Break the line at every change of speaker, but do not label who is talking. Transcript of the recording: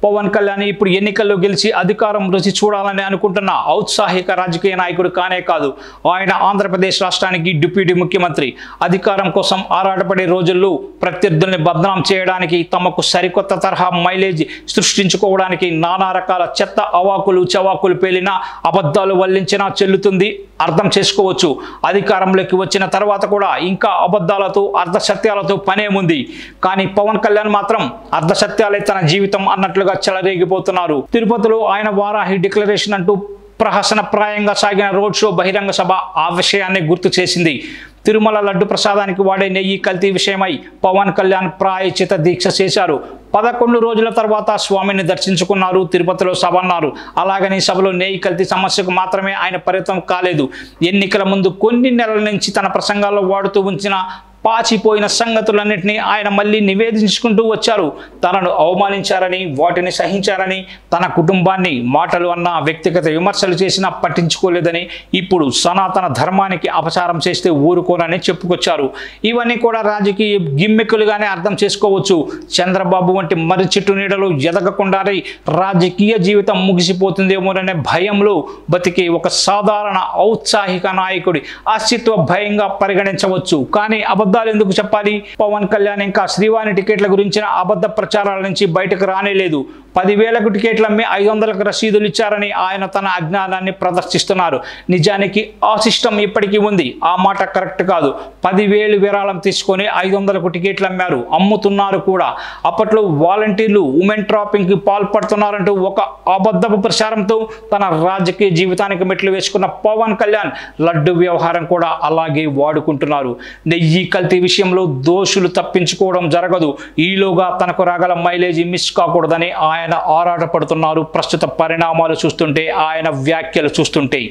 పవన్ కళ్యాణ్ ఇప్పుడు ఎన్నికల్లో గెలిచి అధికారం రుచి చూడాలని అనుకుంటున్న ఔత్సాహిక రాజకీయ నాయకుడు కానే కాదు. ఆయన ఆంధ్రప్రదేశ్ రాష్ట్రానికి డిప్యూటీ ముఖ్యమంత్రి. అధికారం కోసం ఆరాటపడే రోజుల్లో ప్రత్యర్థుల్ని బదనాం చేయడానికి, తమకు సరికొత్త తరహా మైలేజ్ సృష్టించుకోవడానికి నానా రకాల చెత్త అవాకులు చవాకులు పేలినా, అబద్ధాలు వల్లించినా చెల్లుతుంది. అర్థం చేసుకోవచ్చు. అధికారంలోకి వచ్చిన తర్వాత కూడా ఇంకా అబద్ధాలతో అర్ధసత్యాలతో పనేముంది. కానీ పవన్ కళ్యాణ్ మాత్రం అర్ధసత్యాలే తన జీవితం అన్నట్లుగా చెలరేగిపోతున్నారు. తిరుపతిలో ఆయన వారాహి డిక్లరేషన్ అంటూ ప్రహసనప్రాయంగా సాగిన రోడ్ షో బహిరంగ సభ ఆ విషయాన్ని గుర్తు చేసింది. తిరుమల లడ్డు ప్రసాదానికి వాడే నెయ్యి కల్తీ విషయమై పవన్ కళ్యాణ్ ప్రాయచిత దీక్ష చేశారు. 11 రోజుల తర్వాత స్వామిని దర్శించుకున్నారు. తిరుపతిలో సభ అన్నారు. అలాగని సభలో నెయ్యి కల్తీ సమస్యకు మాత్రమే ఆయన పరిమితం కాలేదు. ఎన్నికల ముందు కొన్ని నెలల నుంచి తన ప్రసంగాల్లో వాడుతూ ఉంచిన పాచిపోయిన సంగతులన్నింటినీ ఆయన మళ్ళీ నివేదించుకుంటూ వచ్చారు. తనను అవమానించారని, వాటిని సహించారని, తన కుటుంబాన్ని మాటలు అన్న, వ్యక్తిగత విమర్శలు చేసినా పట్టించుకోలేదని, ఇప్పుడు సనాతన ధర్మానికి అపచారం చేస్తే ఊరుకోనని చెప్పుకొచ్చారు. ఇవన్నీ కూడా రాజకీయ గిమ్మిక్కులుగానే అర్థం చేసుకోవచ్చు. చంద్రబాబు వంటి మర్రి చెట్టు నీడలో ఎదగకుండానే రాజకీయ జీవితం ముగిసిపోతుందేమోననే భయంలో బతికే ఒక సాధారణ ఔత్సాహిక నాయకుడి అస్తిత్వ భయంగా పరిగణించవచ్చు. కానీ అబద్ధాలు ఎందుకు చెప్పాలి? పవన్ కళ్యాణ్ ఇంకా శ్రీవాణి టికెట్ల గురించిన అబద్ధ ప్రచారాల నుంచి బయటకు రానేలేదు. 10,000కు టికెట్లు అమ్మి 500కు రసీదులు ఇచ్చారని ఆయన తన అజ్ఞానాన్ని ప్రదర్శిస్తున్నారు. నిజానికి ఆ సిస్టమ్ ఇప్పటికీ ఉంది. ఆ మాట కరెక్ట్ కాదు. 10,000 విరాళం తీసుకొని 500కు టికెట్లు అమ్మారు, అమ్ముతున్నారు కూడా. అప్పట్లో వాలంటీర్లు ఉమెన్ ట్రాపింగ్కి పాల్పడుతున్నారంటూ ఒక అబద్ధపు ప్రచారంతో తన రాజకీయ జీవితానికి మెట్లు వేసుకున్న పవన్ కళ్యాణ్ లడ్డు వ్యవహారం కూడా అలాగే వాడుకుంటున్నారు. నెయ్యి కల్తీ విషయంలో దోషులు తప్పించుకోవడం జరగదు. ఈలోగా తనకు రాగల మైలేజీ మిస్ కాకూడదని ఆయన ఆరాటపడుతున్నారు. ప్రస్తుత పరిణామాలు చూస్తుంటే, ఆయన వ్యాఖ్యలు చూస్తుంటే